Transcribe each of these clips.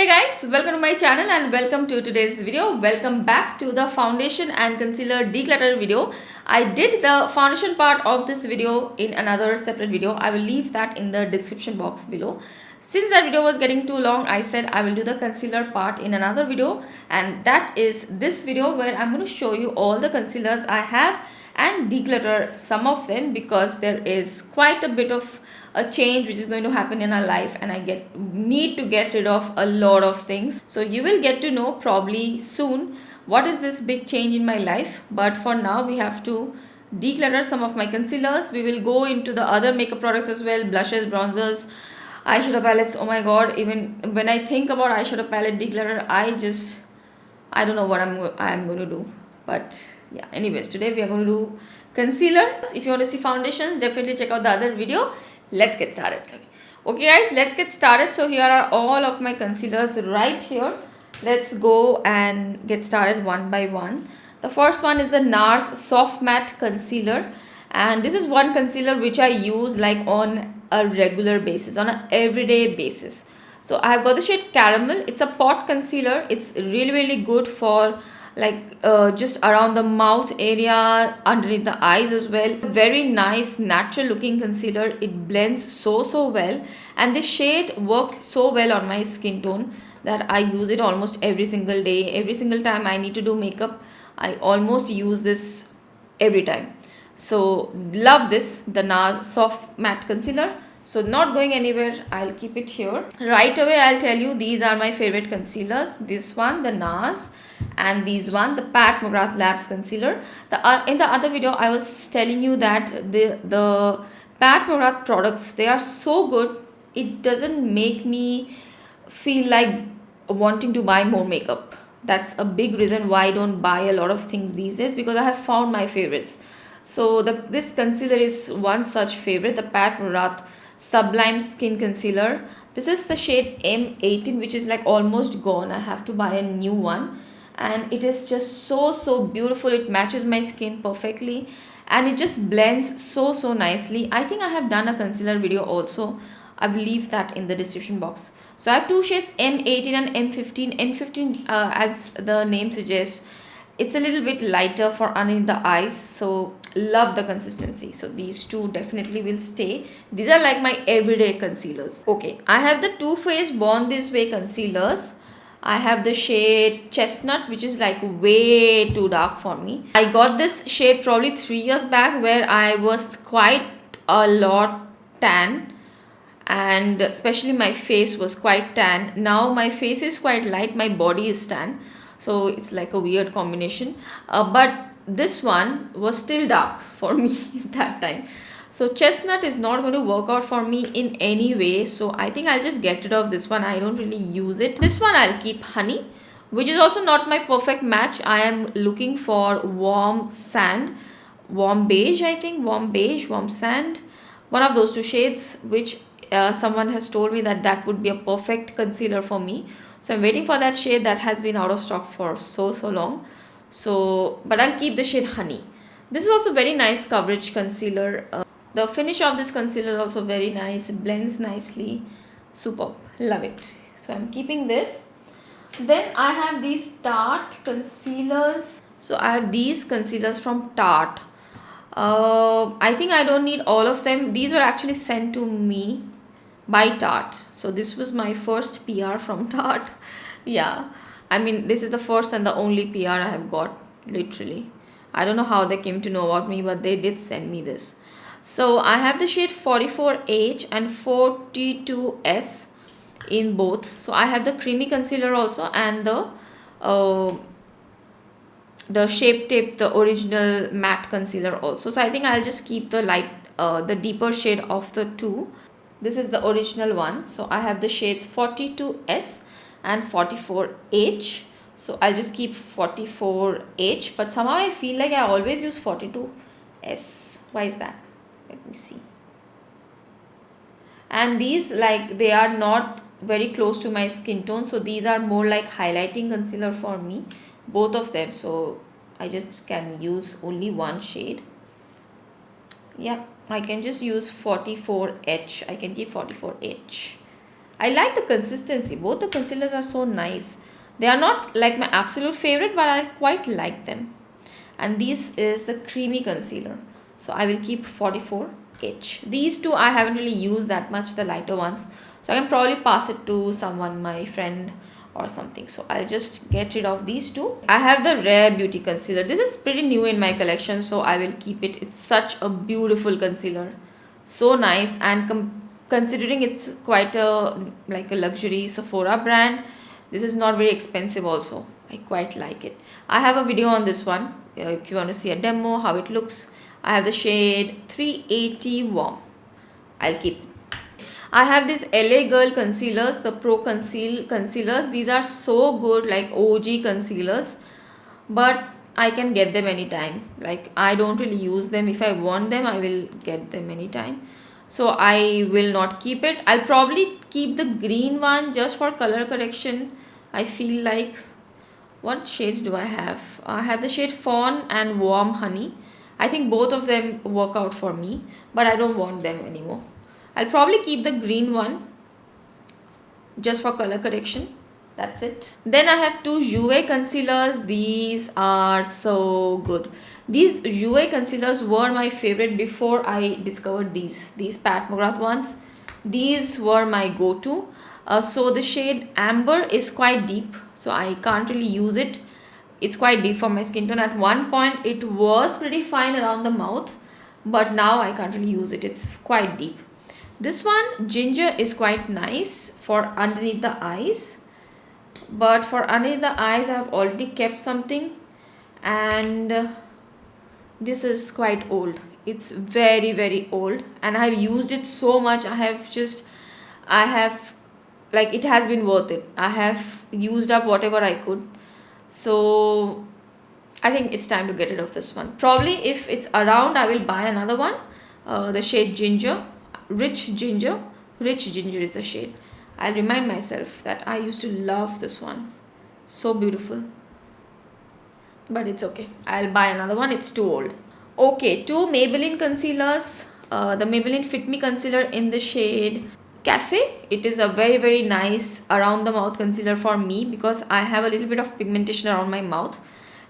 Hey guys, welcome to my channel and welcome to today's video. Welcome back to the foundation and concealer declutter video. I did the foundation part of this video in another separate video. I will leave that in the description box below. Since that video was getting too long, I said I will do the concealer part in another video, and that is this video where I'm going to show you all the concealers I have and declutter some of them because there is quite a bit of a change which is going to happen in our life, and I need to get rid of a lot of things. So you will get to know probably soon what is this big change in my life, but for now we have to declutter some of my concealers. We will go into the other makeup products as well, blushes, bronzers, eyeshadow palettes. Oh my god, even when I think about eyeshadow palette declutter, I don't know what I'm going to do. But yeah, anyways, today we are going to do concealer. If you want to see foundations, definitely check out the other video. Let's get started. Okay guys, let's get started. So here are all of my concealers right here. Let's go and get started one by one. The first one is the NARS Soft Matte Concealer, and this is one concealer which I use like on a regular basis, on an everyday basis. So I have got the shade Caramel. It's a pot concealer. It's really good for like just around the mouth area, underneath the eyes as well. Very nice natural looking concealer. It blends so well, and this shade works so well on my skin tone that I use it almost every single day. Every single time I need to do makeup, I almost use this every time. So love this, the NARS Soft Matte Concealer. So not going anywhere, I'll keep it here. Right away I'll tell you these are my favorite concealers. This one, the NARS, and these one, the Pat McGrath Labs concealer. In the other video I was telling you that the Pat McGrath products, they are so good, it doesn't make me feel like wanting to buy more makeup. That's a big reason why I don't buy a lot of things these days, because I have found my favorites. So this concealer is one such favorite, the Pat McGrath Sublime Skin Concealer. This is the shade M18, which is like almost gone. I have to buy a new one, and it is just so beautiful. It matches my skin perfectly, and it just blends so nicely. I think I have done a concealer video also. I will leave that in the description box. So I have two shades, M18 and M15. M15, as the name suggests, it's a little bit lighter for underneath the eyes, so love the consistency. So these two definitely will stay. These are like my everyday concealers. Okay, I have the Too Faced Born This Way concealers. I have the shade Chestnut, which is like way too dark for me. I got this shade probably 3 years back, where I was quite a lot tan, and especially my face was quite tan. Now my face is quite light, my body is tan, so it's like a weird combination, but this one was still dark for me at that time. So Chestnut is not going to work out for me in any way, so I think I'll just get rid of this one. I don't really use it. This one I'll keep, Honey, which is also not my perfect match. I am looking for warm sand, warm beige, I think, warm beige, warm sand, one of those two shades, which someone has told me that would be a perfect concealer for me. So I'm waiting for that shade. That has been out of stock for so long. So, but I'll keep the shade Honey. This is also very nice coverage concealer. The finish of this concealer is also very nice. It blends nicely. Superb. Love it. So I'm keeping this. Then I have these Tarte concealers. So I have these concealers from Tarte. I think I don't need all of them. These were actually sent to me by Tarte. So this was my first PR from Tarte. Yeah, I mean, this is the first and the only PR I have got, literally. I don't know how they came to know about me, but they did send me this. So I have the shade 44H and 42S in both. So I have the creamy concealer also, and the Shape Tape, the original matte concealer also. So I think I'll just keep the deeper shade of the two. This is the original one. So I have the shades 42S and 44H. So I'll just keep 44H, but somehow I feel like I always use 42S. Why is that? Let me see. And these, like, they are not very close to my skin tone, so these are more like highlighting concealer for me, both of them. So I just can use only one shade. Yeah, I can just use 44H. I can keep 44H. I like the consistency. Both the concealers are so nice. They are not like my absolute favorite, but I quite like them. And this is the creamy concealer. So I will keep 44H. These two I haven't really used that much, the lighter ones. So I can probably pass it to someone, my friend or something. So I'll just get rid of these two. I have the Rare Beauty concealer. This is pretty new in my collection, so I will keep it. It's such a beautiful concealer. So nice, and considering it's quite a like a luxury Sephora brand, this is not very expensive also. I quite like it. I have a video on this one if you want to see a demo how it looks. I have the shade 380 Warm. I'll keep it. I have these LA Girl concealers, the Pro Conceal concealers. These are so good, like OG concealers, but I can get them anytime. Like I don't really use them. If I want them, I will get them anytime. So I will not keep it. I'll probably keep the green one just for color correction. I feel like, what shades do I have? I have the shade Fawn and Warm Honey. I think both of them work out for me, but I don't want them anymore. I'll probably keep the green one just for color correction. That's it. Then I have two Jouer concealers. These are so good. These Jouer concealers were my favorite before I discovered these Pat McGrath ones. These were my go-to. So the shade Amber is quite deep, so I can't really use it. It's quite deep for my skin tone. At one point it was pretty fine around the mouth, but now I can't really use it. It's quite deep. This one, Ginger, is quite nice for underneath the eyes, but for underneath the eyes I have already kept something, and this is quite old. It's very old, and I have used it so much. I have like, it has been worth it. I have used up whatever I could, so I think it's time to get rid of this one. Probably if it's around, I will buy another one. The shade Ginger, Rich Ginger is the shade. I'll remind myself that I used to love this one. So beautiful. But it's okay. I'll buy another one. It's too old. Okay, two Maybelline concealers. The Maybelline Fit Me concealer in the shade Cafe. It is a very nice around the mouth concealer for me because I have a little bit of pigmentation around my mouth,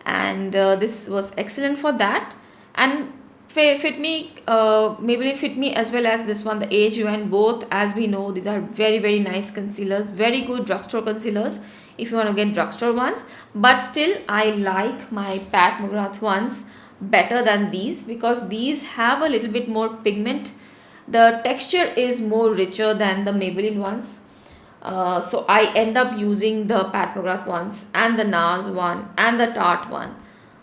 and this was excellent for that. And Maybelline Fit Me, as well as this one, the AHUN, both, as we know, these are very nice concealers, very good drugstore concealers if you want to get drugstore ones. But still, I like my Pat McGrath ones better than these because these have a little bit more pigment. The texture is more richer than the Maybelline ones. So I end up using the Pat McGrath ones and the NARS one and the Tarte one.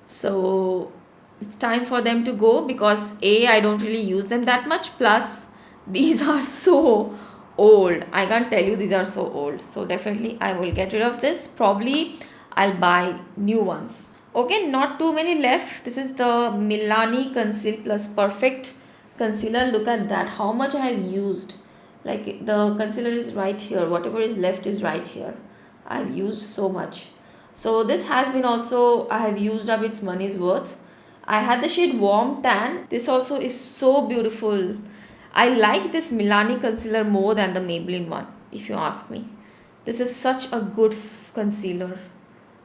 So it's time for them to go because I don't really use them that much, plus these are so old. I can't tell you, these are so old. So definitely I will get rid of this. Probably I'll buy new ones. Okay, not too many left. This is the Milani Conceal Plus Perfect concealer. Look at that, how much I have used. Like, the concealer is right here, whatever is left is right here. I've used so much. So this has been also, I have used up its money's worth. I had the shade Warm Tan. This also is so beautiful. I like this Milani concealer more than the Maybelline one, if you ask me. This is such a good concealer.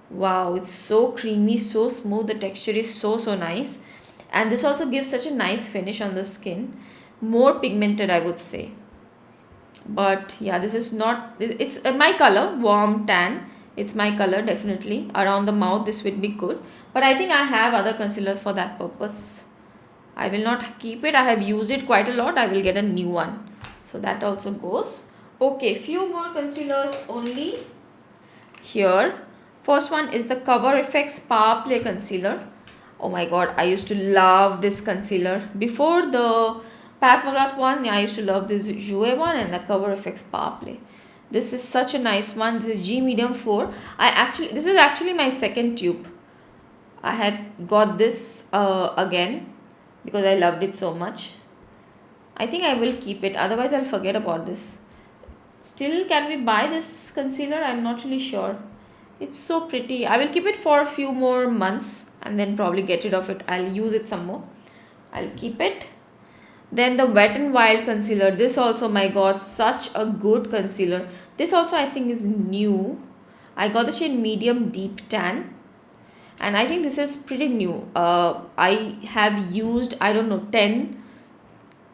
Wow, it's so creamy, so smooth. The texture is so nice. And this also gives such a nice finish on the skin. More pigmented, I would say. But yeah, this is not, it's my color, Warm Tan. It's my color, definitely. Around the mouth, this would be good. But I think I have other concealers for that purpose. I will not keep it. I have used it quite a lot. I will get a new one. So that also goes. Okay, few more concealers only here. First one is the Cover FX Power Play Concealer. Oh my god, I used to love this concealer. Before the Pat McGrath one, I used to love this Jouer one and the Cover FX Power Play. This is such a nice one. This is G Medium 4. This is actually my second tube. I had got this again because I loved it so much. I think I will keep it, otherwise I'll forget about this. Still, can we buy this concealer? I'm not really sure. It's so pretty. I will keep it for a few more months and then probably get rid of it. I'll use it some more. I'll keep it. Then the Wet n Wild concealer, this also, my god, such a good concealer. This also I think is new. I got the shade medium deep tan, and I think this is pretty new. I have used, I don't know, 10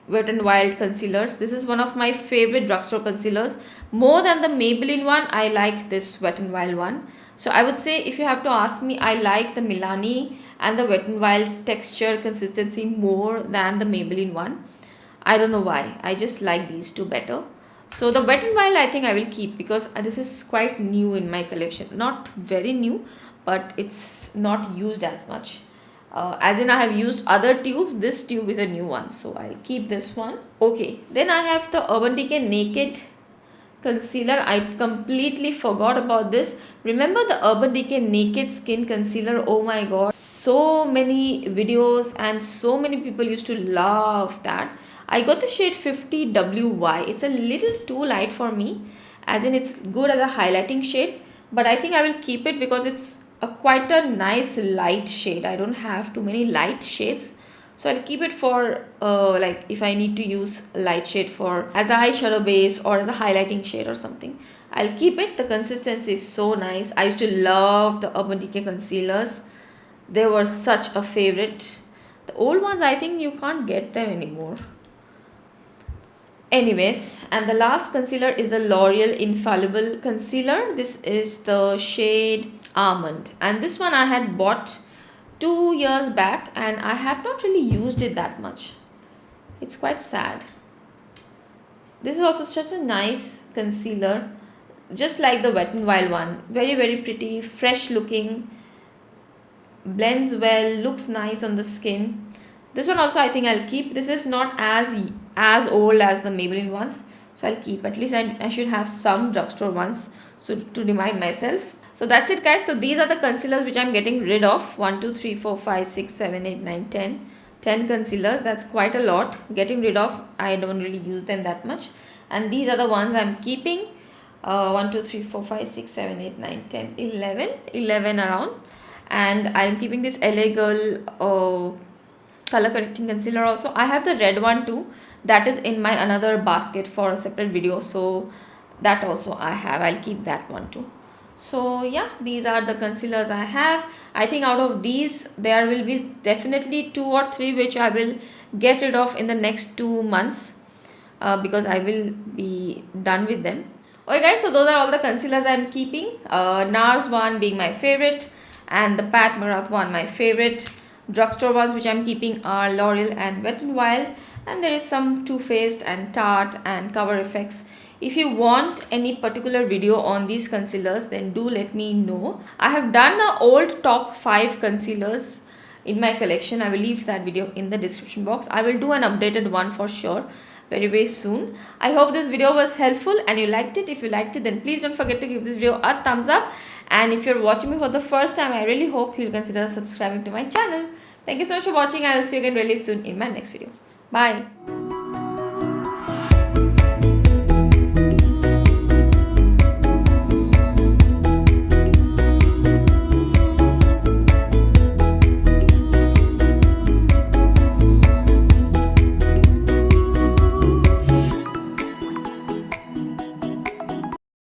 Wet n Wild concealers. This is one of my favorite drugstore concealers. More than the Maybelline one, I like this Wet n Wild one. So I would say, if you have to ask me, I like the Milani and the Wet n Wild texture consistency more than the Maybelline one. I don't know why. I just like these two better. So the Wet n Wild I think I will keep, because this is quite new in my collection. Not very new, but it's not used as much. As in, I have used other tubes. This tube is a new one, so I'll keep this one. Okay, then I have the Urban Decay Naked Concealer. I completely forgot about this. Remember the Urban Decay Naked Skin Concealer? Oh my god, so many videos and so many people used to love that. I got the shade 50WY. It's a little too light for me, as in it's good as a highlighting shade, but I think I will keep it because it's quite a nice light shade. I don't have too many light shades, so I'll keep it for like if I need to use light shade for as a eyeshadow base or as a highlighting shade or something, I'll keep it. The consistency is so nice. I used to love the Urban Decay concealers. They were such a favorite. The old ones, I think you can't get them anymore. Anyways, and the last concealer is the L'Oreal Infallible Concealer. This is the shade Almond, and this one I had bought 2 years back and I have not really used it that much. It's quite sad. This is also such a nice concealer, just like the Wet n Wild one. Very, very pretty, fresh looking, blends well, looks nice on the skin. This one also I think I'll keep. This is not as old as the Maybelline ones, so I'll keep. At least I should have some drugstore ones, so to remind myself. So that's it, guys. So these are the concealers which I'm getting rid of. 1 2 3 4 5 6 7 8 9 10 concealers. That's quite a lot getting rid of. I don't really use them that much, and these are the ones I'm keeping. 1 2 3 4 5 6 7 8 9 10 11 around, and I'm keeping this LA Girl color correcting concealer also. I have the red one too, that is in my another basket for a separate video, so that also I have. I'll keep that one too. So yeah, these are the concealers I have. I think out of these there will be definitely 2 or 3 which I will get rid of in the next 2 months, because I will be done with them. Okay guys, so those are all the concealers I'm keeping. NARS one being my favorite, and the Pat McGrath one my favorite. Drugstore ones which I'm keeping are L'Oreal and Wet n Wild, and there is some Too Faced and Tarte and Cover FX. If you want any particular video on these concealers, then do let me know. I have done an old top 5 concealers in my collection. I will leave that video in the description box. I will do an updated one for sure very soon. I hope this video was helpful and you liked it. If you liked it, then please don't forget to give this video a thumbs up. And if you're watching me for the first time, I really hope you'll consider subscribing to my channel. Thank you so much for watching. I'll see you again really soon in my next video. Bye.